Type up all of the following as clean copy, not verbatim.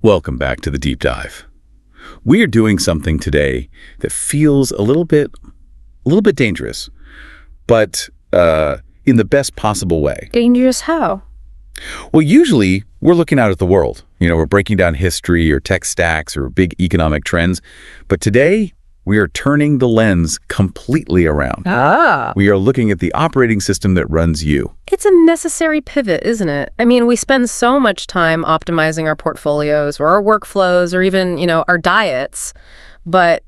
Welcome back to the deep dive. We are doing something today that feels a little bit dangerous, but in the best possible way. Dangerous how? Well, usually we're looking out at the world. We're breaking down history or tech stacks or big economic trends. But today we are turning the lens completely around. We are looking at the operating system that runs you. It's a necessary pivot, isn't it? I mean, we spend so much time optimizing our portfolios or our workflows or even, our diets, but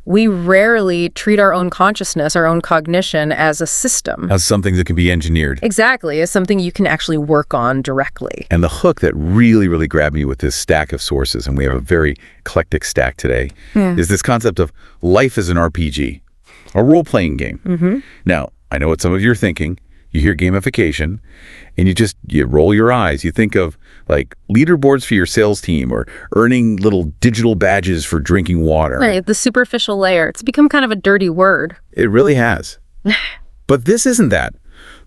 we rarely treat our own consciousness, our own cognition as a system. As something that can be engineered. Exactly, as something you can actually work on directly. And the hook that really grabbed me with this stack of sources, and we have a very eclectic stack today, is this concept of life as an RPG, a role-playing game. Now, I know what some of you are thinking. You hear gamification, and you roll your eyes. You think of like leaderboards for your sales team or earning little digital badges for drinking water. Right, the superficial layer. It's become kind of a dirty word. It really has. But this isn't that.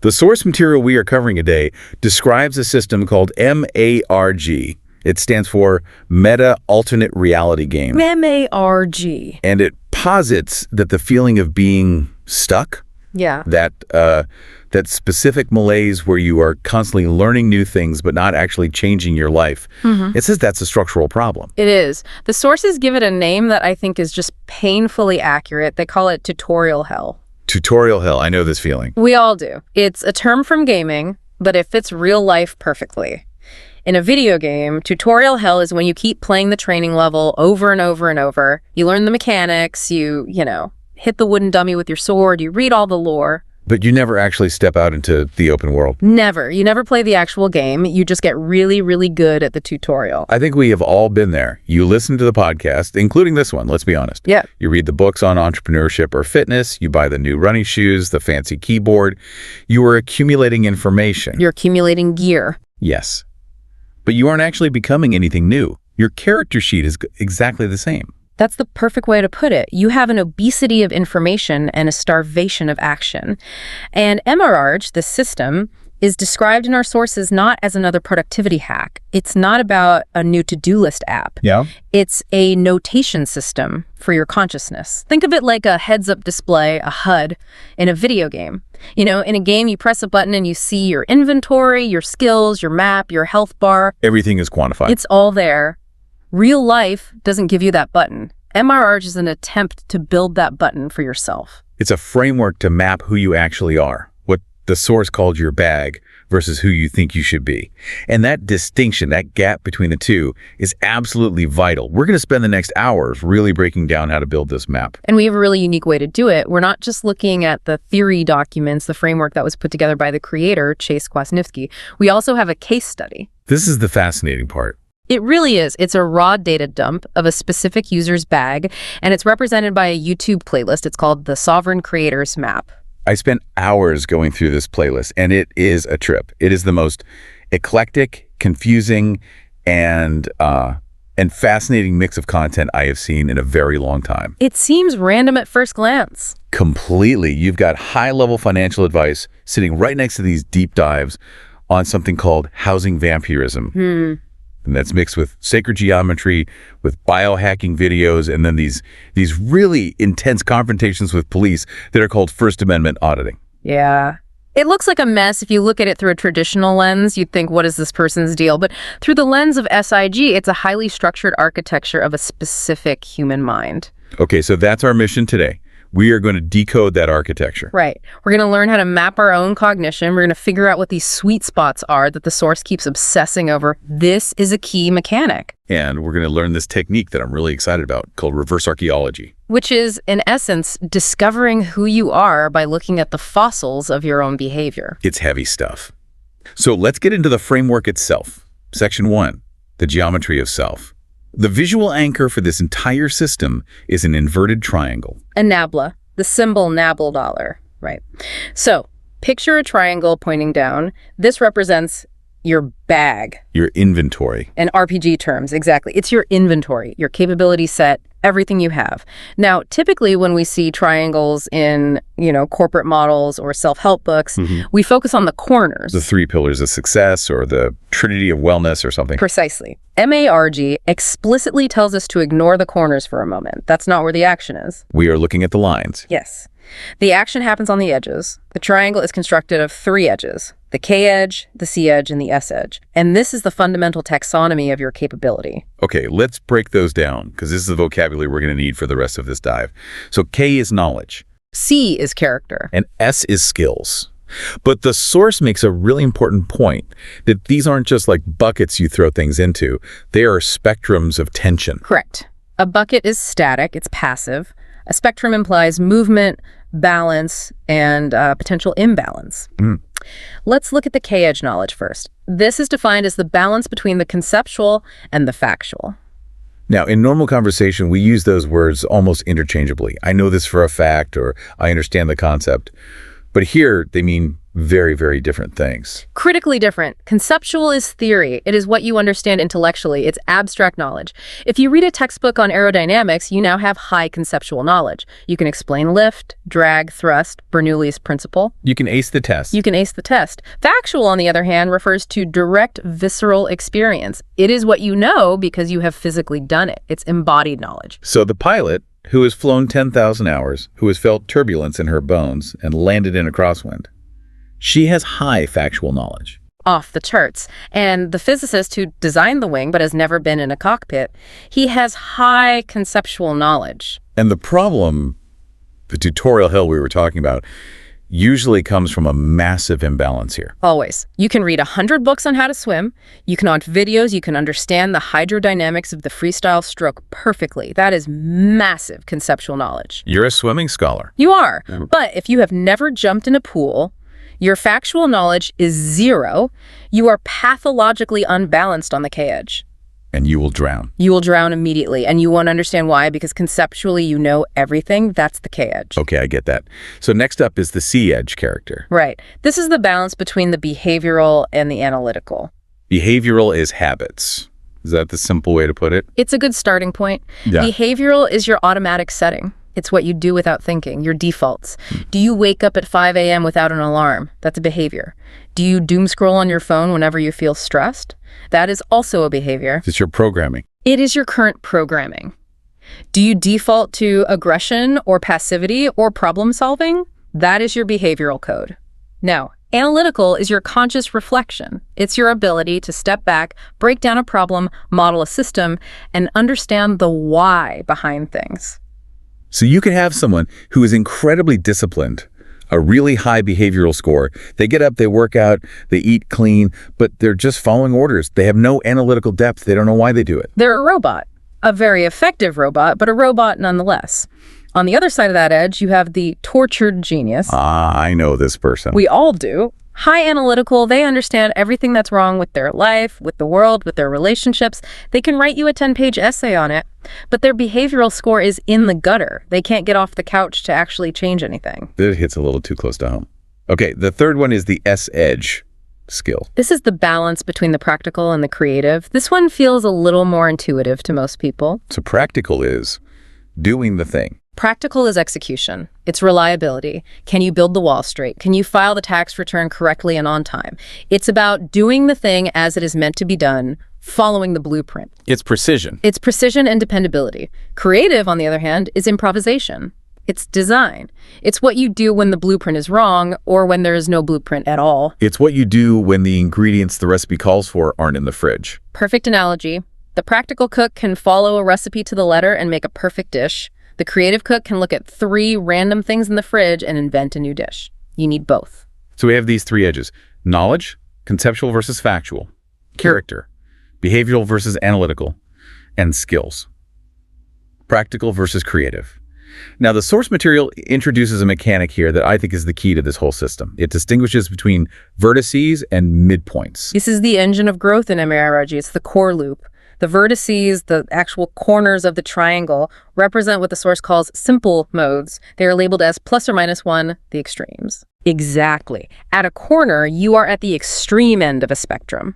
The source material we are covering today describes a system called MARG. It stands for Meta Alternate Reality Game. MARG. And it posits that the feeling of being stuck, that specific malaise where you are constantly learning new things but not actually changing your life. It says that's a structural problem. It is. The sources give it a name that I think is just painfully accurate. They call it tutorial hell. Tutorial hell. I know this feeling. We all do. It's a term from gaming, but it fits real life perfectly. In a video game, tutorial hell is when you keep playing the training level over and over and over. You learn the mechanics, you hit the wooden dummy with your sword, you read all the lore. But you never actually step out into the open world. Never. You never play the actual game. You just get really good at the tutorial. I think we have all been there. You listen to the podcast, including this one, let's be honest. Yeah. You read the books on entrepreneurship or fitness. You buy the new running shoes, the fancy keyboard. You are accumulating information. You're accumulating gear. Yes. But you aren't actually becoming anything new. Your character sheet is exactly the same. That's the perfect way to put it. You have an obesity of information and a starvation of action. And MARG, the system, is described in our sources not as another productivity hack. It's not about a new to-do list app. Yeah. It's a notation system for your consciousness. Think of it like a heads-up display, a HUD, in a video game. In a game, you press a button and you see your inventory, your skills, your map, your health bar. Everything is quantified. It's all there. Real life doesn't give you that button. MARG is an attempt to build that button for yourself. It's a framework to map who you actually are, what the source called your bag versus who you think you should be. And that distinction, that gap between the two, is absolutely vital. We're going to spend the next hours really breaking down how to build this map. And we have a really unique way to do it. We're not just looking at the theory documents, the framework that was put together by the creator, Chase Kwasniewski. We also have a case study. This is the fascinating part. It really is. It's a raw data dump of a specific user's bag, and it's represented by a YouTube playlist. It's called the Sovereign Creators Map. I spent hours going through this playlist, and it is a trip. It is the most eclectic, confusing, and fascinating mix of content I have seen in a very long time. It seems random at first glance. Completely. You've got high-level financial advice sitting right next to these deep dives on something called housing vampirism. And that's mixed with sacred geometry, with biohacking videos, and then these really intense confrontations with police that are called First Amendment auditing. Yeah. It looks like a mess. If you look at it through a traditional lens, you'd think, what is this person's deal? But through the lens of SIG, it's a highly structured architecture of a specific human mind. Okay, so that's our mission today. We are going to decode that architecture. Right. We're going to learn how to map our own cognition. We're going to figure out what these sweet spots are that the source keeps obsessing over. This is a key mechanic. And we're going to learn this technique that I'm really excited about called reverse archaeology. Which is, in essence, discovering who you are by looking at the fossils of your own behavior. It's heavy stuff. So let's get into the framework itself. Section 1, the geometry of self. The visual anchor for this entire system is an inverted triangle. A nabla, the symbol nabla dollar, right? So picture a triangle pointing down. This represents your bag. Your inventory. In RPG terms, exactly. It's your inventory, your capability set, everything you have. Now, typically when we see triangles in, corporate models or self-help books, we focus on the corners. The 3 pillars of success or the trinity of wellness or something. Precisely. MARG explicitly tells us to ignore the corners for a moment. That's not where the action is. We are looking at the lines. Yes. The action happens on the edges. The triangle is constructed of 3 edges: the K edge, the C edge, and the S edge. And this is the fundamental taxonomy of your capability. Okay, let's break those down, because this is the vocabulary we're going to need for the rest of this dive. So K is knowledge. C is character. And S is skills. But the source makes a really important point, that these aren't just like buckets you throw things into. They are spectrums of tension. Correct. A bucket is static, it's passive. A spectrum implies movement, balance, and potential imbalance. Let's look at the K-edge knowledge first. This is defined as the balance between the conceptual and the factual. Now, in normal conversation, we use those words almost interchangeably. I know this for a fact, or I understand the concept. But here, they mean very, very different things. Critically different. Conceptual is theory. It is what you understand intellectually. It's abstract knowledge. If you read a textbook on aerodynamics, you now have high conceptual knowledge. You can explain lift, drag, thrust, Bernoulli's principle. You can ace the test. You can ace the test. Factual, on the other hand, refers to direct, visceral experience. It is what you know because you have physically done it. It's embodied knowledge. So the pilot, who has flown 10,000 hours, who has felt turbulence in her bones and landed in a crosswind, she has high factual knowledge. Off the charts. And the physicist who designed the wing but has never been in a cockpit, he has high conceptual knowledge. And the problem, the tutorial hell we were talking about, usually comes from a massive imbalance here. Always. You can read 100 books on how to swim. You can watch videos. You can understand the hydrodynamics of the freestyle stroke perfectly. That is massive conceptual knowledge. You're a swimming scholar. You are. But if you have never jumped in a pool, your factual knowledge is 0. You are pathologically unbalanced on the K-edge. And you will drown. You will drown immediately, and you won't understand why, because conceptually you know everything. That's the K-edge. Okay, I get that. So next up is the C-edge character. Right. This is the balance between the behavioral and the analytical. Behavioral is habits. Is that the simple way to put it? It's a good starting point. Yeah. Behavioral is your automatic setting. It's what you do without thinking, your defaults. Do you wake up at 5 a.m. without an alarm? That's a behavior. Do you doom scroll on your phone whenever you feel stressed? That is also a behavior. It's your programming. It is your current programming. Do you default to aggression or passivity or problem solving? That is your behavioral code. Now, analytical is your conscious reflection. It's your ability to step back, break down a problem, model a system, and understand the why behind things. So you could have someone who is incredibly disciplined, a really high behavioral score. They get up, they work out, they eat clean, but they're just following orders. They have no analytical depth. They don't know why they do it. They're a robot, a very effective robot, but a robot nonetheless. On the other side of that edge, you have the tortured genius. I know this person. We all do. High analytical, they understand everything that's wrong with their life, with the world, with their relationships. They can write you a 10-page essay on it, but their behavioral score is in the gutter. They can't get off the couch to actually change anything. That hits a little too close to home. Okay, the third one is the S-edge skill. This is the balance between the practical and the creative. This one feels a little more intuitive to most people. So practical is doing the thing. Practical is execution. It's reliability. Can you build the wall straight? Can you file the tax return correctly and on time? It's about doing the thing as it is meant to be done, following the blueprint. It's precision. It's precision and dependability. Creative, on the other hand, is improvisation. It's design. It's what you do when the blueprint is wrong or when there is no blueprint at all. It's what you do when the ingredients the recipe calls for aren't in the fridge. Perfect analogy. The practical cook can follow a recipe to the letter and make a perfect dish. The creative cook can look at 3 random things in the fridge and invent a new dish. You need both. So we have these 3 edges: knowledge, conceptual versus factual, character, behavioral versus analytical, and skills, practical versus creative. Now, the source material introduces a mechanic here that I think is the key to this whole system. It distinguishes between vertices and midpoints. This is the engine of growth in MARG. It's the core loop. The vertices, the actual corners of the triangle, represent what the source calls simple modes. They are labeled as plus or minus 1, the extremes. Exactly. At a corner, you are at the extreme end of a spectrum.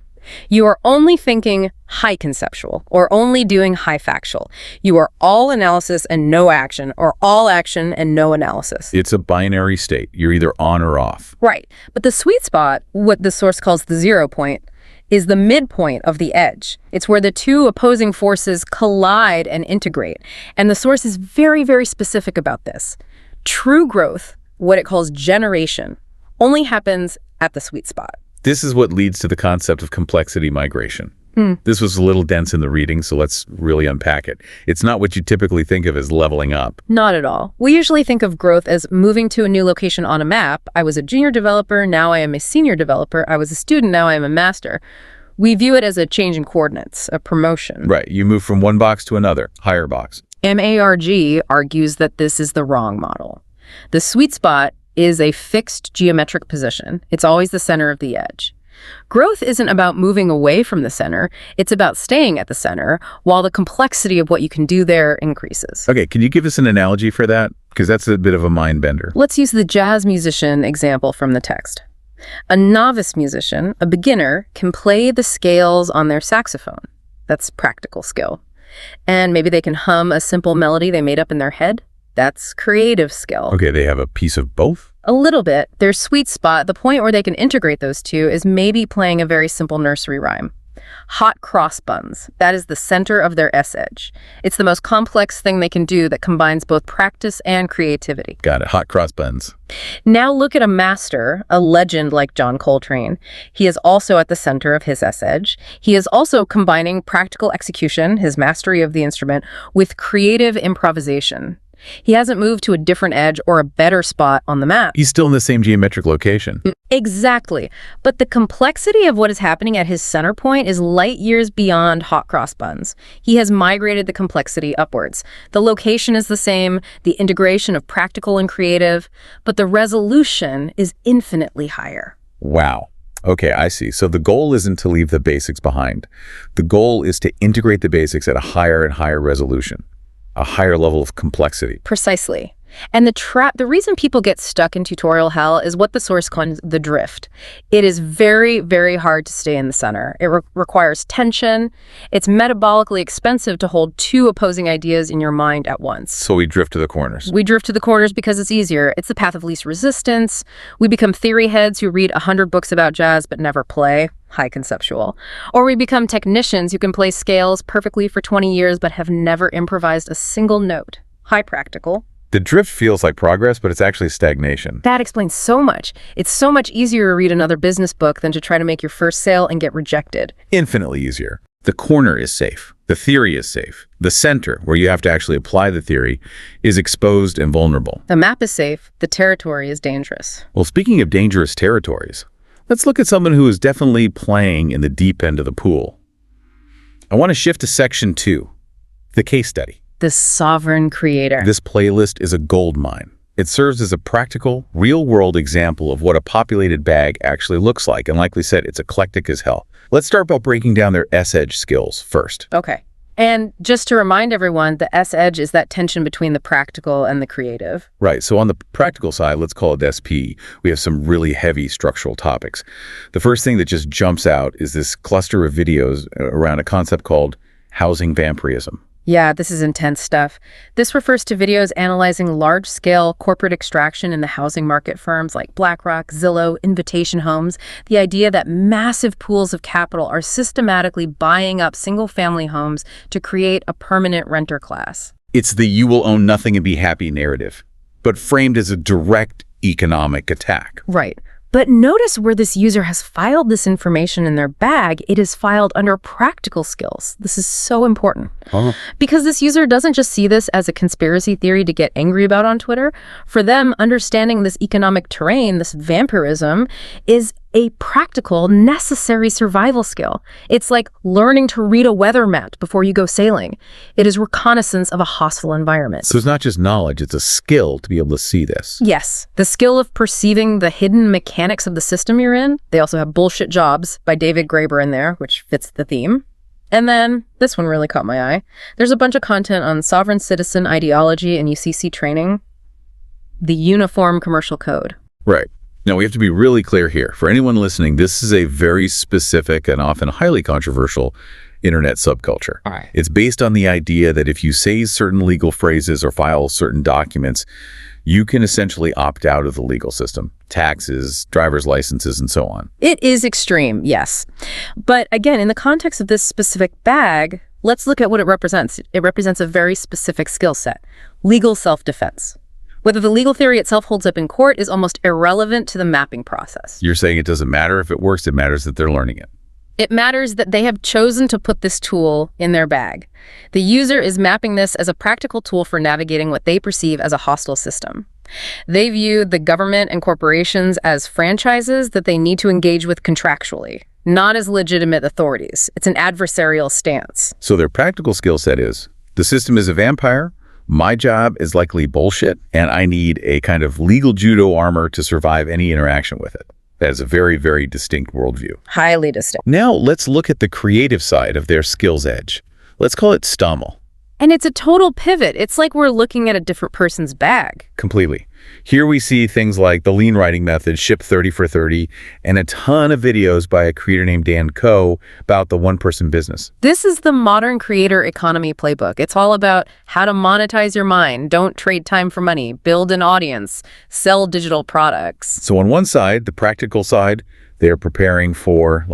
You are only thinking high conceptual or only doing high factual. You are all analysis and no action, or all action and no analysis. It's a binary state. You're either on or off. Right. But the sweet spot, what the source calls the 0 point, is the midpoint of the edge. It's where the two opposing forces collide and integrate. And the source is very, very specific about this. True growth, what it calls generation, only happens at the sweet spot. This is what leads to the concept of complexity migration. This was a little dense in the reading, so let's really unpack it. It's not what you typically think of as leveling up. Not at all. We usually think of growth as moving to a new location on a map. I was a junior developer, now I am a senior developer. I was a student, now I am a master. We view it as a change in coordinates, a promotion. Right. You move from one box to another, higher box. MARG argues that this is the wrong model. The sweet spot is a fixed geometric position. It's always the center of the edge. Growth isn't about moving away from the center. It's about staying at the center while the complexity of what you can do there increases. Okay, can you give us an analogy for that? Because that's a bit of a mind bender. Let's use the jazz musician example from the text. A novice musician, a beginner, can play the scales on their saxophone. That's practical skill. And maybe they can hum a simple melody they made up in their head. That's creative skill. Okay, they have a piece of both? A little bit. Their sweet spot, the point where they can integrate those two, is maybe playing a very simple nursery rhyme. Hot cross buns. That is the center of their S-edge. It's the most complex thing they can do that combines both practice and creativity. Got it. Hot cross buns. Now look at a master, a legend like John Coltrane. He is also at the center of his S-edge. He is also combining practical execution, his mastery of the instrument, with creative improvisation. He hasn't moved to a different edge or a better spot on the map. He's still in the same geometric location. Exactly. But the complexity of what is happening at his center point is light years beyond hot cross buns. He has migrated the complexity upwards. The location is the same, the integration of practical and creative, but the resolution is infinitely higher. Wow. Okay, I see. So the goal isn't to leave the basics behind. The goal is to integrate the basics at a higher and higher resolution, a higher level of complexity. Precisely. And the reason people get stuck in tutorial hell is what the source calls the drift. It is very, very hard to stay in the center. It requires tension. It's metabolically expensive to hold two opposing ideas in your mind at once. So we drift to the corners. We drift to the corners because it's easier. It's the path of least resistance. We become theory heads who read 100 books about jazz but never play. High conceptual. Or we become technicians who can play scales perfectly for 20 years but have never improvised a single note. High practical. The drift feels like progress, but it's actually stagnation. That explains so much. It's so much easier to read another business book than to try to make your first sale and get rejected. Infinitely easier. The corner is safe. The theory is safe. The center, where you have to actually apply the theory, is exposed and vulnerable. The map is safe. The territory is dangerous. Well, speaking of dangerous territories, let's look at someone who is definitely playing in the deep end of the pool. I want to shift to section 2, the case study. The sovereign creator. This playlist is a gold mine. It serves as a practical, real-world example of what a populated bag actually looks like, and like we said, it's eclectic as hell. Let's start by breaking down their S-edge skills first. Okay. And just to remind everyone, the S-edge is that tension between the practical and the creative. Right, so on the practical side, let's call it SP, we have some really heavy structural topics. The first thing that just jumps out is this cluster of videos around a concept called housing vampirism. Yeah, this is intense stuff. This refers to videos analyzing large-scale corporate extraction in the housing market firms like BlackRock, Zillow, Invitation Homes. The idea that massive pools of capital are systematically buying up single-family homes to create a permanent renter class. It's the you will own nothing and be happy narrative, but framed as a direct economic attack. Right. But notice where this user has filed this information in their bag. It is filed under practical skills. This is so important. Because this user doesn't just see this as a conspiracy theory to get angry about on Twitter. For them, understanding this economic terrain, this vampirism, is a practical, necessary survival skill. It's like learning to read a weather map before you go sailing. It is reconnaissance of a hostile environment. So it's not just knowledge, it's a skill to be able to see this. Yes, the skill of perceiving the hidden mechanics of the system you're in. They also have Bullshit Jobs by David Graeber in there, which fits the theme. And then, this one really caught my eye. There's a bunch of content on sovereign citizen ideology and UCC training. The Uniform Commercial Code. Right. Now, we have to be really clear here. For anyone listening, this is a very specific and often highly controversial internet subculture. All right. It's based on the idea that if you say certain legal phrases or file certain documents, you can essentially opt out of the legal system, taxes, driver's licenses, and so on. It is extreme, yes. But again, in the context of this specific bag, let's look at what it represents. It represents a very specific skill set, legal self-defense. Whether the legal theory itself holds up in court is almost irrelevant to the mapping process. You're saying it doesn't matter if it works, it matters that they're learning it. It matters that they have chosen to put this tool in their bag. The user is mapping this as a practical tool for navigating what they perceive as a hostile system. They view the government and corporations as franchises that they need to engage with contractually, not as legitimate authorities. It's an adversarial stance. So their practical skill set is, the system is a vampire, my job is likely bullshit, and I need a kind of legal judo armor to survive any interaction with it. That is a very, very distinct worldview. Highly distinct. Now let's look at the creative side of their skills edge. Let's call it STUML. And it's a total pivot. It's like we're looking at a different person's bag. Completely. Here we see things like the lean writing method, ship 30 for 30, and a ton of videos by a creator named Dan Koh about the one-person business. This is the modern creator economy playbook. It's all about how to monetize your mind, don't trade time for money, build an audience, sell digital products. So on one side, the practical side, they're preparing for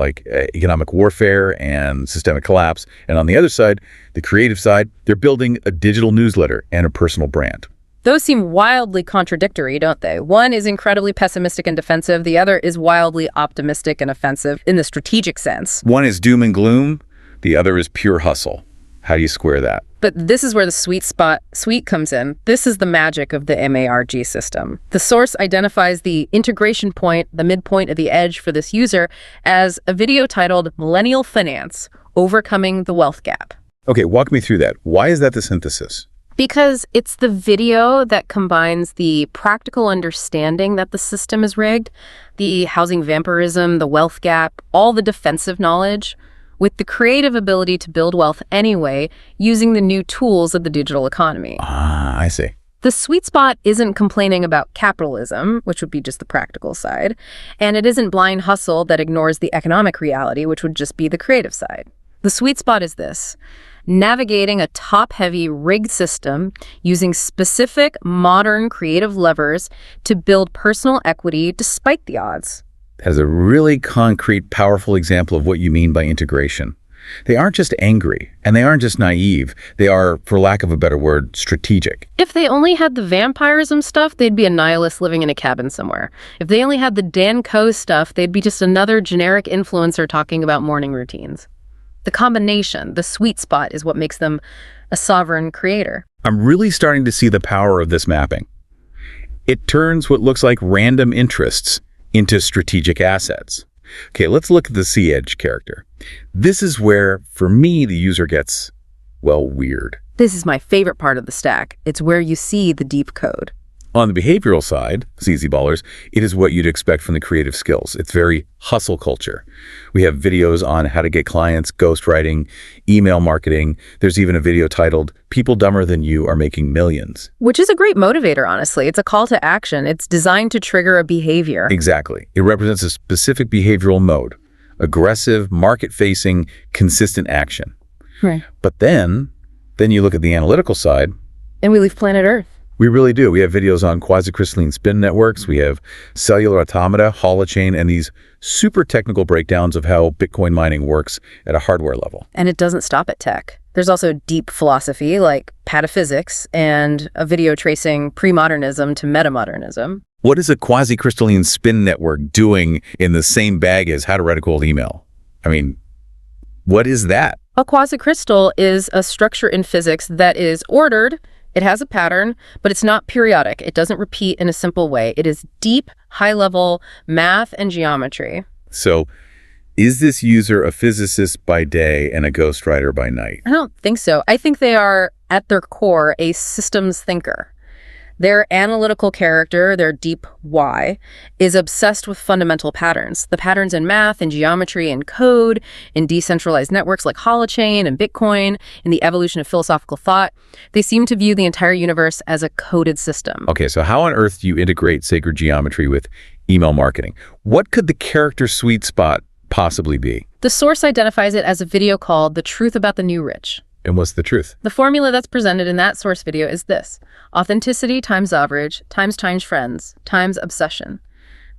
economic warfare and systemic collapse. And on the other side, the creative side, they're building a digital newsletter and a personal brand. Those seem wildly contradictory, don't they? One is incredibly pessimistic and defensive. The other is wildly optimistic and offensive in the strategic sense. One is doom and gloom. The other is pure hustle. How do you square that? But this is where the sweet comes in. This is the magic of the MARG system. The source identifies the integration point, the midpoint of the edge for this user, as a video titled Millennial Finance, Overcoming the Wealth Gap. Okay, walk me through that. Why is that the synthesis? Because it's the video that combines the practical understanding that the system is rigged, the housing vampirism, the wealth gap, all the defensive knowledge, with the creative ability to build wealth anyway, using the new tools of the digital economy. Ah, I see. The sweet spot isn't complaining about capitalism, which would be just the practical side, and it isn't blind hustle that ignores the economic reality, which would just be the creative side. The sweet spot is this: navigating a top-heavy rigged system using specific, modern, creative levers to build personal equity despite the odds. That is a really concrete, powerful example of what you mean by integration. They aren't just angry, and they aren't just naive. They are, for lack of a better word, strategic. If they only had the vampirism stuff, they'd be a nihilist living in a cabin somewhere. If they only had the Dan Koh stuff, they'd be just another generic influencer talking about morning routines. The combination, the sweet spot, is what makes them a sovereign creator. I'm really starting to see the power of this mapping. It turns what looks like random interests into strategic assets. Okay, let's look at the C-Edge character. This is where, for me, the user gets, well, weird. This is my favorite part of the stack. It's where you see the deep code. On the behavioral side, CZ Ballers, it is what you'd expect from the creative skills. It's very hustle culture. We have videos on how to get clients, ghostwriting, email marketing. There's even a video titled, People Dumber Than You Are Making Millions. Which is a great motivator, honestly. It's a call to action. It's designed to trigger a behavior. Exactly. It represents a specific behavioral mode. Aggressive, market-facing, consistent action. Right. But then you look at the analytical side. And we leave planet Earth. We really do. We have videos on quasi-crystalline spin networks. We have cellular automata, holochain, and these super technical breakdowns of how Bitcoin mining works at a hardware level. And it doesn't stop at tech. There's also deep philosophy like pataphysics and a video tracing pre-modernism to metamodernism. What is a quasi-crystalline spin network doing in the same bag as how to write a cold email? I mean, what is that? A quasi-crystal is a structure in physics that is ordered. It has a pattern, but it's not periodic. It doesn't repeat in a simple way. It is deep, high-level math and geometry. So is this user a physicist by day and a ghostwriter by night? I don't think so. I think they are, at their core, a systems thinker. Their analytical character, their deep why, is obsessed with fundamental patterns. The patterns in math and geometry and code, in decentralized networks like holochain and Bitcoin, in the evolution of philosophical thought. They seem to view the entire universe as a coded system. Okay, so how on earth do you integrate sacred geometry with Email marketing. What could the character sweet spot possibly be? The source identifies it as a video called The Truth About the New Rich. And what's the truth? The formula that's presented in that source video is this: authenticity times average times friends times obsession.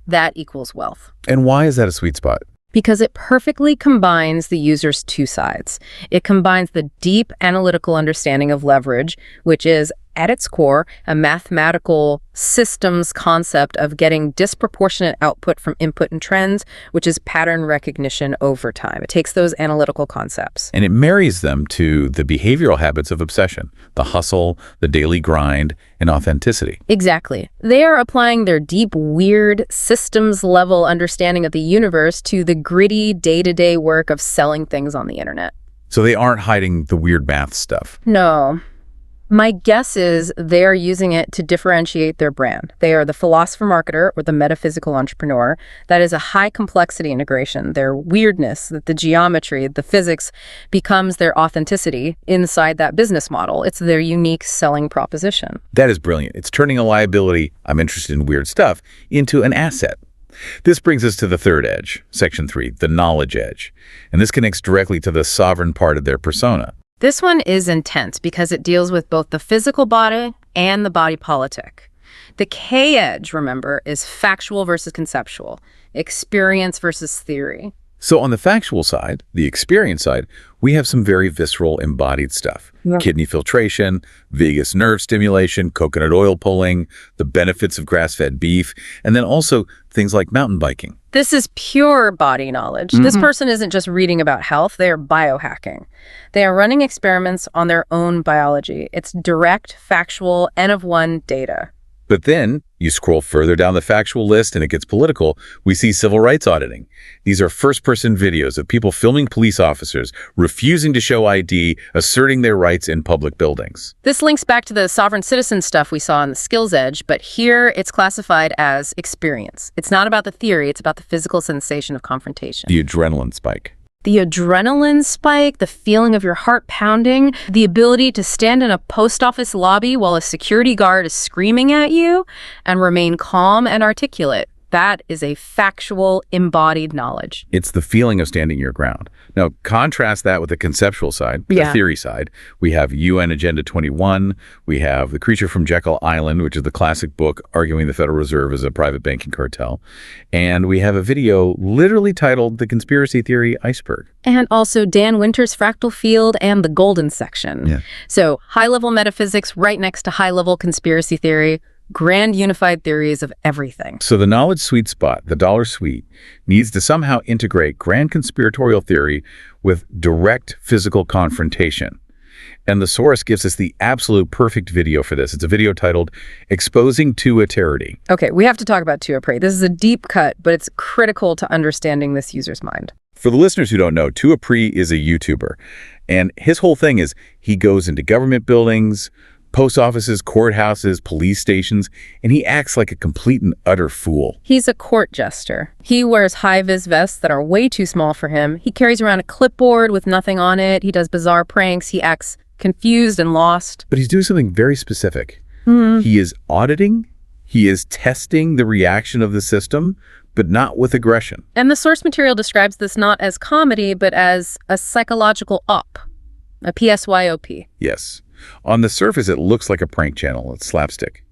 That equals wealth. And why is that a sweet spot? Because it perfectly combines the user's two sides. It combines the deep analytical understanding of leverage, which is, at its core, a mathematical systems concept of getting disproportionate output from input and trends, which is pattern recognition over time. It takes those analytical concepts. And it marries them to the behavioral habits of obsession, the hustle, the daily grind, and authenticity. Exactly. They are applying their deep, weird, systems-level understanding of the universe to the gritty, day-to-day work of selling things on the internet. So they aren't hiding the weird math stuff. No. My guess is they are using it to differentiate their brand. They are the philosopher marketer or the metaphysical entrepreneur. That is a high complexity integration. Their weirdness, the geometry, the physics becomes their authenticity inside that business model. It's their unique selling proposition. That is brilliant. It's turning a liability, I'm interested in weird stuff, into an asset. This brings us to the third edge, section 3, the knowledge edge. And this connects directly to the sovereign part of their persona. This one is intense because it deals with both the physical body and the body politic. The K edge, remember, is factual versus conceptual, experience versus theory. So on the factual side, the experience side, we have some very visceral embodied stuff. Yeah. Kidney filtration, vagus nerve stimulation, coconut oil pulling, the benefits of grass-fed beef, and then also things like mountain biking. This is pure body knowledge. This person isn't just reading about health, they are biohacking. They are running experiments on their own biology. It's direct, factual, N-of-1 data. But then you scroll further down the factual list and it gets political. We see civil rights auditing. These are first-person videos of people filming police officers, refusing to show ID, asserting their rights in public buildings. This links back to the sovereign citizen stuff we saw on the skills edge, but here it's classified as experience. It's not about the theory, it's about the physical sensation of confrontation. The adrenaline spike. The adrenaline spike, the feeling of your heart pounding, the ability to stand in a post office lobby while a security guard is screaming at you and remain calm and articulate. That is a factual, embodied knowledge. It's the feeling of standing your ground. Now, contrast that with the conceptual side, the theory side. We have UN Agenda 21. We have The Creature from Jekyll Island, which is the classic book arguing the Federal Reserve is a private banking cartel. And we have a video literally titled The Conspiracy Theory Iceberg. And also Dan Winter's Fractal Field and the Golden Section. Yeah. So high-level metaphysics right next to high-level conspiracy theory. Grand unified theories of everything. So the knowledge sweet spot, the dollar suite, needs to somehow integrate grand conspiratorial theory with direct physical confrontation. And the source gives us the absolute perfect video for this. It's a video titled Exposing Tuaterity. Okay, we have to talk about Tuapre. This is a deep cut, but it's critical to understanding this user's mind. For the listeners who don't know, Tuapre is a YouTuber. And his whole thing is he goes into government buildings, post offices, courthouses, police stations, and he acts like a complete and utter fool. He's a court jester. He wears high-vis vests that are way too small for him. He carries around a clipboard with nothing on it. He does bizarre pranks. He acts confused and lost. But he's doing something very specific. He is auditing. He is testing the reaction of the system, but not with aggression. And the source material describes this not as comedy, but as a psychological op, a PSYOP. Yes. On the surface, it looks like a prank channel. It's slapstick.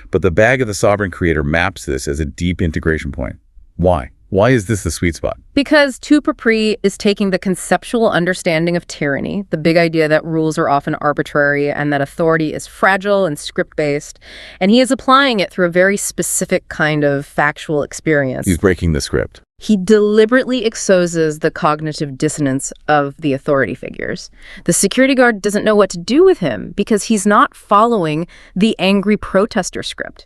But the bag of the sovereign creator maps this as a deep integration point. Why? Why is this the sweet spot? Because Tuapre is taking the conceptual understanding of tyranny, the big idea that rules are often arbitrary and that authority is fragile and script-based, and he is applying it through a very specific kind of factual experience. He's breaking the script. He deliberately exposes the cognitive dissonance of the authority figures. The security guard doesn't know what to do with him because he's not following the angry protester script.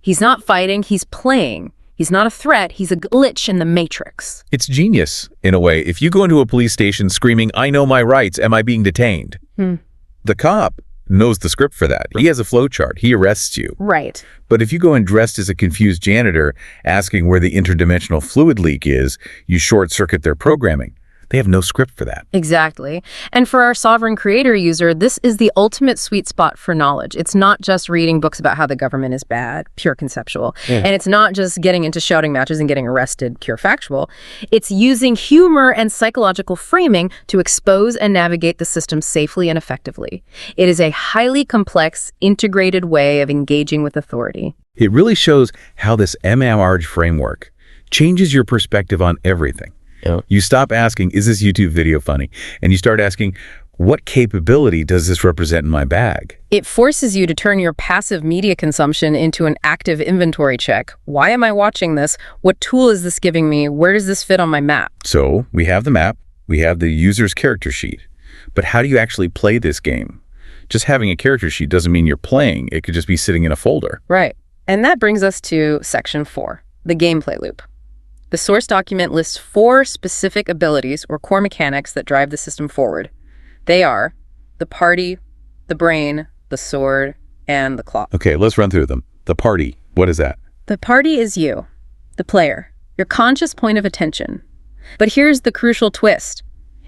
He's not fighting, he's playing. He's not a threat, he's a glitch in the matrix. It's genius, in a way. If you go into a police station screaming, "I know my rights, am I being detained?" The cop knows the script for that. He has a flow chart. He arrests you. Right. But if you go in dressed as a confused janitor asking where the interdimensional fluid leak is, you short-circuit their programming. They have no script for that. Exactly. And for our sovereign creator user, this is the ultimate sweet spot for knowledge. It's not just reading books about how the government is bad, pure conceptual. And it's not just getting into shouting matches and getting arrested, pure factual. It's using humor and psychological framing to expose and navigate the system safely and effectively. It is a highly complex, integrated way of engaging with authority. It really shows how this MARG framework changes your perspective on everything. You stop asking, is this YouTube video funny? And you start asking, what capability does this represent in my bag? It forces you to turn your passive media consumption into an active inventory check. Why am I watching this? What tool is this giving me? Where does this fit on my map? So we have the map, we have the user's character sheet. But how do you actually play this game? Just having a character sheet doesn't mean you're playing. It could just be sitting in a folder. Right. And that brings us to section 4, the gameplay loop. The source document lists 4 specific abilities or core mechanics that drive the system forward. They are the party, the brain, the sword, and the clock. Okay, let's run through them. The party, what is that? The party is you, the player, your conscious point of attention. But here's the crucial twist.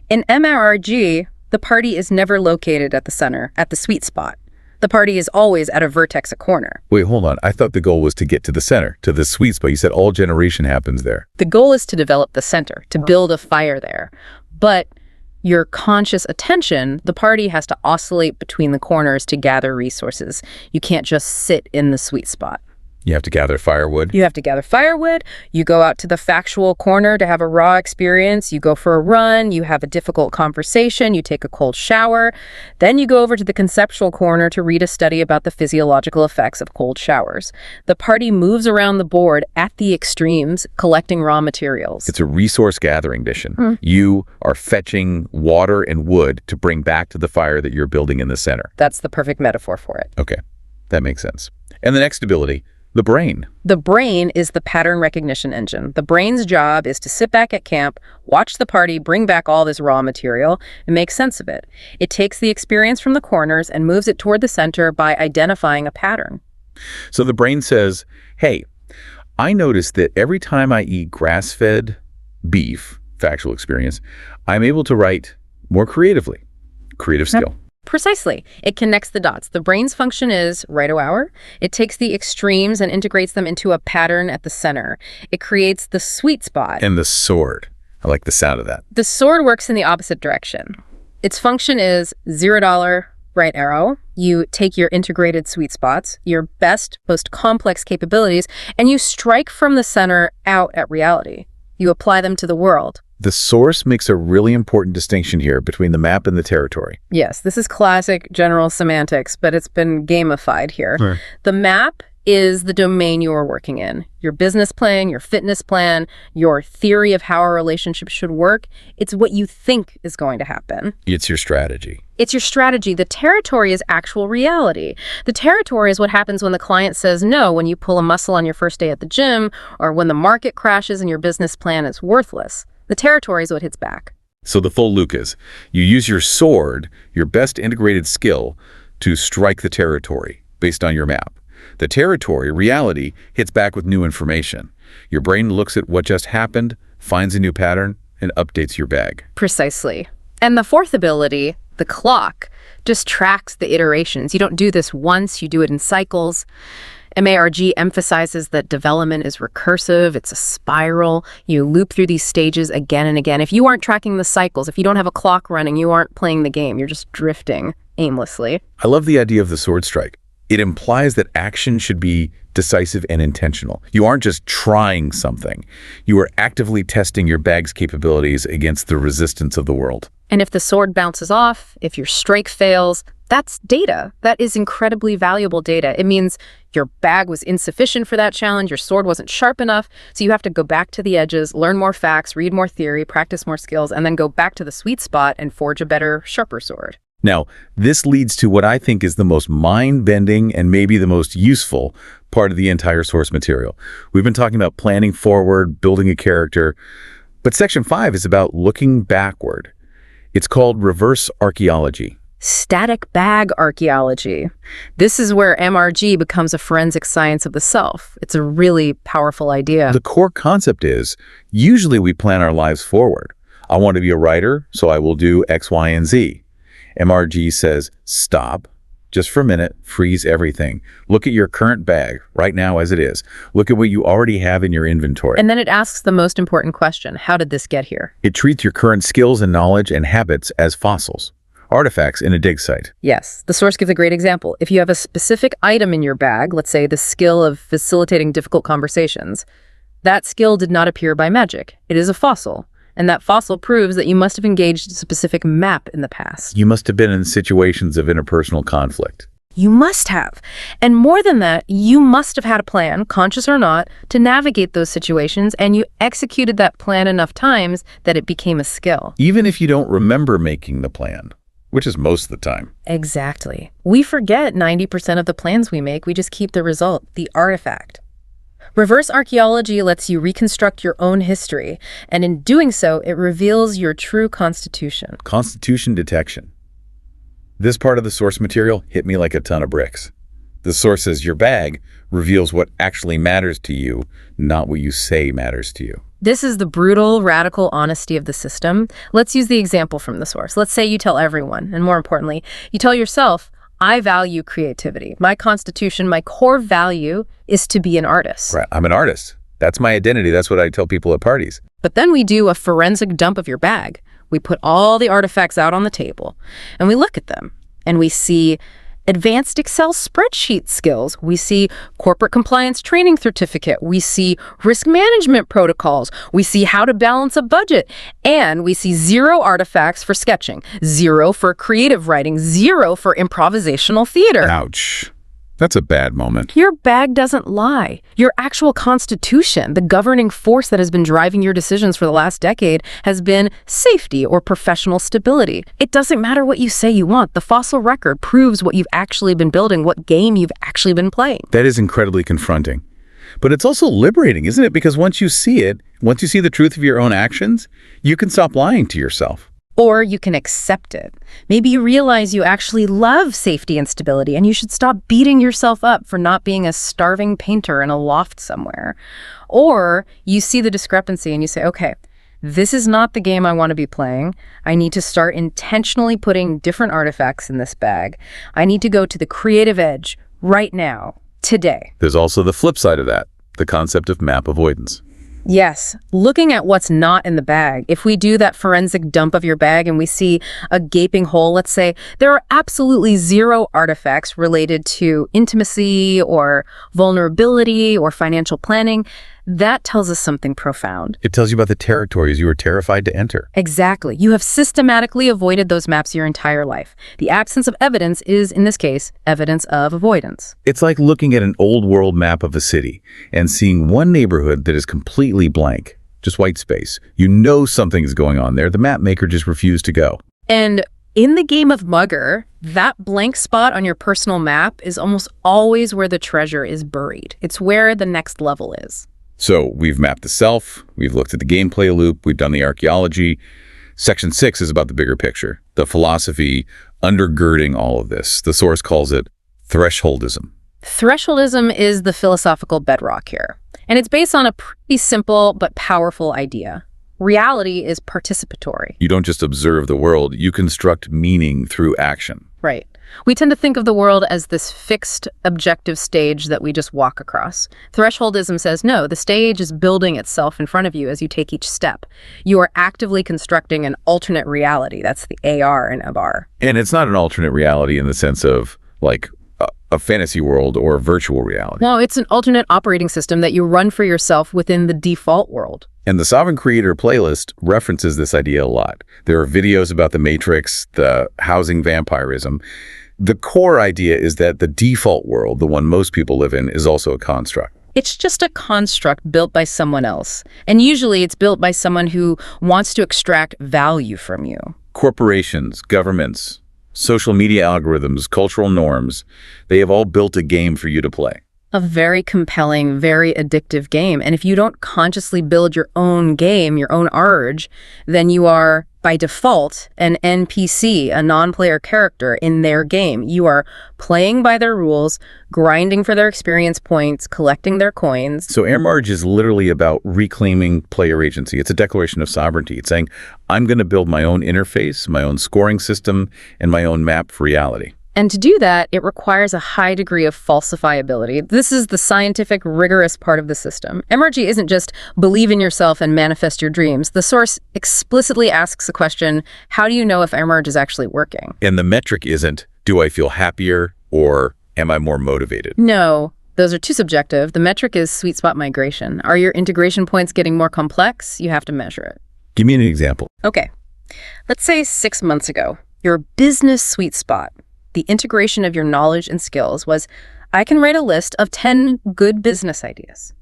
In MARG, the party is never located at the center, at the sweet spot. The party is always at a vertex, a corner. Wait, hold on. I thought the goal was to get to the center, to the sweet spot. You said all generation happens there. The goal is to develop the center, to build a fire there. But your conscious attention, the party has to oscillate between the corners to gather resources. You can't just sit in the sweet spot. You have to gather firewood. You have to gather firewood. You go out to the factual corner to have a raw experience. You go for a run. You have a difficult conversation. You take a cold shower. Then you go over to the conceptual corner to read a study about the physiological effects of cold showers. The party moves around the board at the extremes, collecting raw materials. It's a resource gathering mission. You are fetching water and wood to bring back to the fire that you're building in the center. That's the perfect metaphor for it. Okay, that makes sense. And the next ability, the brain. The brain is the pattern recognition engine. The brain's job is to sit back at camp, watch the party, bring back all this raw material, and make sense of it. It takes the experience from the corners and moves it toward the center by identifying a pattern. So the brain says, hey, I noticed that every time I eat grass-fed beef, factual experience, I'm able to write more creatively. Creative skill. Precisely. It connects the dots. The brain's function is right a hour. It takes the extremes and integrates them into a pattern at the center. It creates the sweet spot. And the sword. I like the sound of that. The sword works in the opposite direction. Its function is $0 right arrow. You take your integrated sweet spots, your best, most complex capabilities, and you strike from the center out at reality. You apply them to the world. The source makes a really important distinction here between the map and the territory. Yes, this is classic general semantics, but it's been gamified here. Right. The map is the domain you are working in. Your business plan, your fitness plan, your theory of how a relationship should work. It's what you think is going to happen. It's your strategy. It's your strategy. The territory is actual reality. The territory is what happens when the client says no, when you pull a muscle on your first day at the gym, or when the market crashes and your business plan is worthless. The territory is what hits back. So the full loop is, you use your sword, your best integrated skill, to strike the territory based on your map. The territory, reality, hits back with new information. Your brain looks at what just happened, finds a new pattern, and updates your bag. Precisely. And the fourth ability, the clock, just tracks the iterations. You don't do this once, you do it in cycles. MARG emphasizes that development is recursive, it's a spiral. You loop through these stages again and again. If you aren't tracking the cycles, if you don't have a clock running, you aren't playing the game. You're just drifting aimlessly. I love the idea of the sword strike. It implies that action should be decisive and intentional. You aren't just trying something. You are actively testing your bag's capabilities against the resistance of the world. And if the sword bounces off, if your strike fails, that's data. That is incredibly valuable data. It means your bag was insufficient for that challenge, your sword wasn't sharp enough, so you have to go back to the edges, learn more facts, read more theory, practice more skills, and then go back to the sweet spot and forge a better, sharper sword. Now, this leads to what I think is the most mind-bending and maybe the most useful part of the entire source material. We've been talking about planning forward, building a character, but Section 5 is about looking backward. It's called reverse archaeology. Static bag archaeology. This is where MARG becomes a forensic science of the self. It's a really powerful idea. The core concept is, usually we plan our lives forward. I want to be a writer, so I will do X, Y, and Z. MARG says, stop, just for a minute, freeze everything. Look at your current bag right now as it is. Look at what you already have in your inventory. And then it asks the most important question: how did this get here? It treats your current skills and knowledge and habits as fossils, artifacts in a dig site. Yes, the source gives a great example. If you have a specific item in your bag, let's say the skill of facilitating difficult conversations, that skill did not appear by magic. It is a fossil. And that fossil proves that you must have engaged a specific map in the past. You must have been in situations of interpersonal conflict. You must have. And more than that, you must have had a plan, conscious or not, to navigate those situations, and you executed that plan enough times that it became a skill. Even if you don't remember making the plan, which is most of the time. Exactly. We forget 90% of the plans we make. We just keep the result, the artifact. Reverse archaeology lets you reconstruct your own history, and in doing so, it reveals your true constitution. Constitution detection. This part of the source material hit me like a ton of bricks. The source says your bag reveals what actually matters to you, not what you say matters to you. This is the brutal, radical honesty of the system. Let's use the example from the source. Let's say you tell everyone, and more importantly, you tell yourself, I value creativity. My constitution, my core value is to be an artist. Right. I'm an artist. That's my identity. That's what I tell people at parties. But then we do a forensic dump of your bag. We put all the artifacts out on the table, and we look at them, and we see advanced Excel spreadsheet skills. We see corporate compliance training certificate. We see risk management protocols. We see how to balance a budget. And we see 0 artifacts for sketching, 0 for creative writing, 0 for improvisational theater. Ouch. That's a bad moment. Your bag doesn't lie. Your actual constitution, the governing force that has been driving your decisions for the last decade, has been safety or professional stability. It doesn't matter what you say you want. The fossil record proves what you've actually been building, what game you've actually been playing. That is incredibly confronting. But it's also liberating, isn't it? Because once you see it, once you see the truth of your own actions, you can stop lying to yourself. Or you can accept it. Maybe you realize you actually love safety and stability, and you should stop beating yourself up for not being a starving painter in a loft somewhere. Or you see the discrepancy and you say, okay, this is not the game I want to be playing. I need to start intentionally putting different artifacts in this bag. I need to go to the creative edge right now, today. There's also the flip side of that, the concept of map avoidance. Yes, looking at what's not in the bag. If we do that forensic dump of your bag and we see a gaping hole, let's say, there are absolutely 0 artifacts related to intimacy or vulnerability or financial planning, that tells us something profound. It tells you about the territories you were terrified to enter. Exactly. You have systematically avoided those maps your entire life. The absence of evidence is, in this case, evidence of avoidance. It's like looking at an old world map of a city and seeing one neighborhood that is completely blank, just white space. You know something is going on there. The map maker just refused to go. And in the game of Mugger, that blank spot on your personal map is almost always where the treasure is buried. It's where the next level is. So we've mapped the self, we've looked at the gameplay loop, we've done the archaeology. Section 6 is about the bigger picture, the philosophy undergirding all of this. The source calls it thresholdism. Thresholdism is the philosophical bedrock here, and it's based on a pretty simple but powerful idea. Reality is participatory. You don't just observe the world, you construct meaning through action. Right. We tend to think of the world as this fixed, objective stage that we just walk across. Thresholdism says, no, the stage is building itself in front of you as you take each step. You are actively constructing an alternate reality. That's the AR in ABAR. And it's not an alternate reality in the sense of, like, a fantasy world or virtual reality. No, it's an alternate operating system that you run for yourself within the default world. And the Sovereign Creator playlist references this idea a lot. There are videos about the Matrix, the housing vampirism. The core idea is that the default world, the one most people live in, is also a construct. It's just a construct built by someone else. And usually it's built by someone who wants to extract value from you. Corporations, governments, social media algorithms, cultural norms, they have all built a game for you to play. A very compelling, very addictive game. And if you don't consciously build your own game, your own ARG, then you are, by default, an NPC, a non-player character in their game. You are playing by their rules, grinding for their experience points, collecting their coins. So MARG is literally about reclaiming player agency. It's a declaration of sovereignty. It's saying, I'm going to build my own interface, my own scoring system, and my own map for reality. And to do that, it requires a high degree of falsifiability. This is the scientific, rigorous part of the system. MRG isn't just believe in yourself and manifest your dreams. The source explicitly asks the question, how do you know if MRG is actually working? And the metric isn't, do I feel happier or am I more motivated? No, those are too subjective. The metric is sweet spot migration. Are your integration points getting more complex? You have to measure it. Give me an example. Okay, let's say 6 months ago, your business sweet spot, the integration of your knowledge and skills was, I can write a list of 10 good business ideas.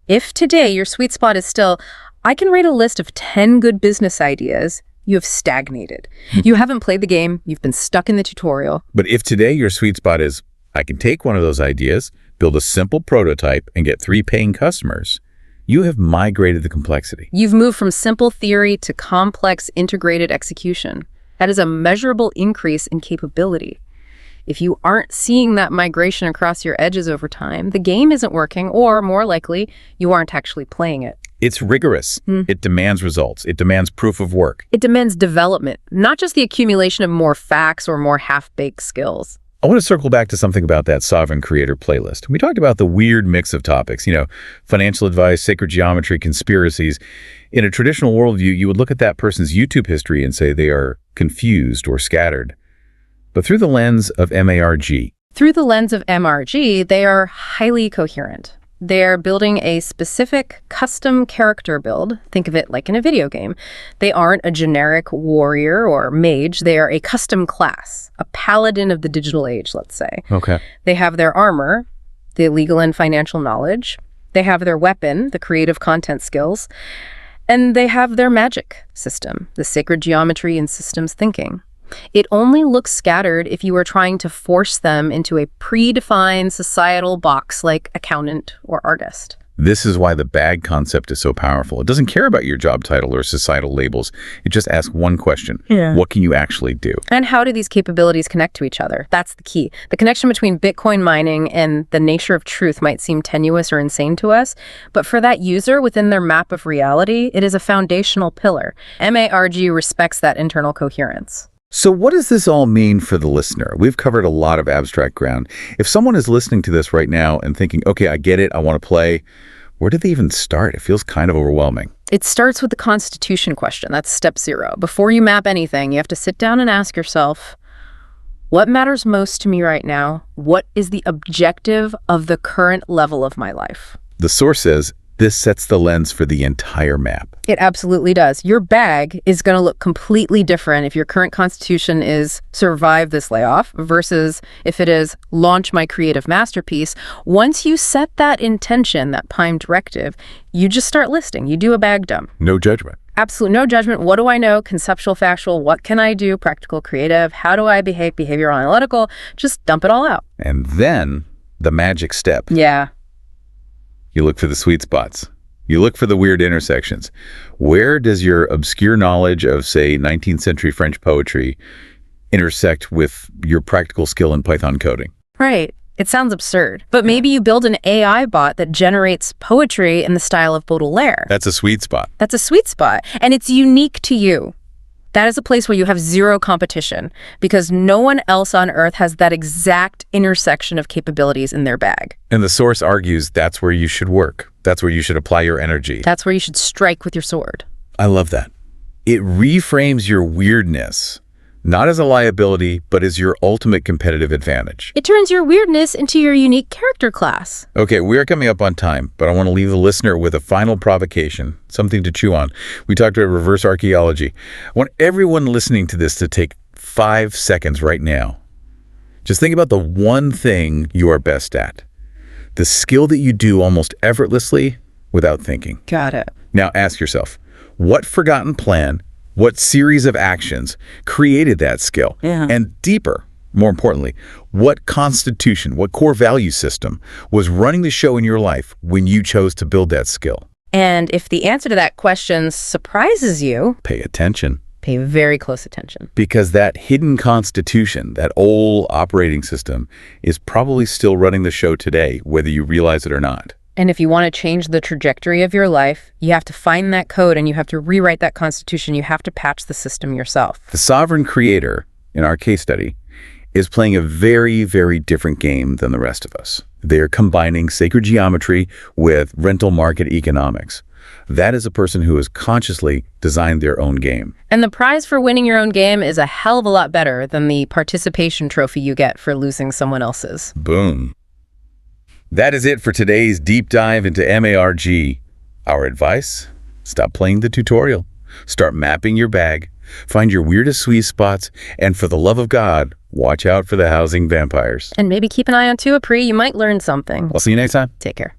If today your sweet spot is still, I can write a list of 10 good business ideas, you have stagnated. You haven't played the game, you've been stuck in the tutorial. But if today your sweet spot is, I can take one of those ideas, build a simple prototype, and get 3 paying customers, you have migrated the complexity. You've moved from simple theory to complex integrated execution. That is a measurable increase in capability. If you aren't seeing that migration across your edges over time, the game isn't working, or more likely, you aren't actually playing it. It's rigorous. It demands results. It demands proof of work. It demands development, not just the accumulation of more facts or more half-baked skills. I want to circle back to something about that Sovereign Creator playlist. We talked about the weird mix of topics, financial advice, sacred geometry, conspiracies. In a traditional worldview, you would look at that person's YouTube history and say they are confused or scattered. But through the lens of MARG. Through the lens of MRG, they are highly coherent. They're building a specific custom character build. Think of it like in a video game. They aren't a generic warrior or mage. They are a custom class, a paladin of the digital age, let's say. Okay. They have their armor, the legal and financial knowledge. They have their weapon, the creative content skills. And they have their magic system, the sacred geometry and systems thinking. It only looks scattered if you are trying to force them into a predefined societal box like accountant or artist. This is why the bag concept is so powerful. It doesn't care about your job title or societal labels. It just asks one question. What can you actually do? And how do these capabilities connect to each other? That's the key. The connection between Bitcoin mining and the nature of truth might seem tenuous or insane to us, but for that user within their map of reality, it is a foundational pillar. MARG respects that internal coherence. So what does this all mean for the listener? We've covered a lot of abstract ground. If someone is listening to this right now and thinking, okay, I get it, I want to play, where do they even start? It feels kind of overwhelming. It starts with the constitution question. That's step 0. Before you map anything, you have to sit down and ask yourself, what matters most to me right now? What is the objective of the current level of my life? The source says, this sets the lens for the entire map. It absolutely does. Your bag is going to look completely different if your current constitution is survive this layoff versus if it is launch my creative masterpiece. Once you set that intention, that PIME directive, you just start listing. You do a bag dump. No judgment. Absolute no judgment. What do I know? Conceptual, factual. What can I do? Practical, creative. How do I behave? Behavioral, analytical. Just dump it all out. And then the magic step. Yeah. You look for the sweet spots. You look for the weird intersections. Where does your obscure knowledge of, say, 19th century French poetry intersect with your practical skill in Python coding? Right. It sounds absurd. But maybe you build an AI bot that generates poetry in the style of Baudelaire. That's a sweet spot. That's a sweet spot. And it's unique to you. That is a place where you have zero competition because no one else on Earth has that exact intersection of capabilities in their bag. And the source argues that's where you should work. That's where you should apply your energy. That's where you should strike with your sword. I love that. It reframes your weirdness, not as a liability, but as your ultimate competitive advantage. It turns your weirdness into your unique character class. Okay, we are coming up on time, but I want to leave the listener with a final provocation, something to chew on. We talked about reverse archaeology. I want everyone listening to this to take 5 seconds right now. Just think about the one thing you are best at. The skill that you do almost effortlessly without thinking. Got it. Now ask yourself, what forgotten plan, what series of actions created that skill? Yeah. And deeper, More importantly, what constitution, what core value system was running the show in your life when you chose to build that skill? And if the answer to that question surprises you, Pay attention. pay very close attention. Because that hidden constitution, that old operating system, is probably still running the show today, whether you realize it or not. And if you want to change the trajectory of your life, you have to find that code and you have to rewrite that constitution. You have to patch the system yourself. The sovereign creator, in our case study, is playing a very, very different game than the rest of us. They're combining sacred geometry with rental market economics. That is a person who has consciously designed their own game. And the prize for winning your own game is a hell of a lot better than the participation trophy you get for losing someone else's. Boom. That is it for today's deep dive into MARG. Our advice? Stop playing the tutorial. Start mapping your bag. Find your weirdest sweet spots. And for the love of God, watch out for the housing vampires. And maybe keep an eye on Tuapri. You might learn something. I'll see you next time. Take care.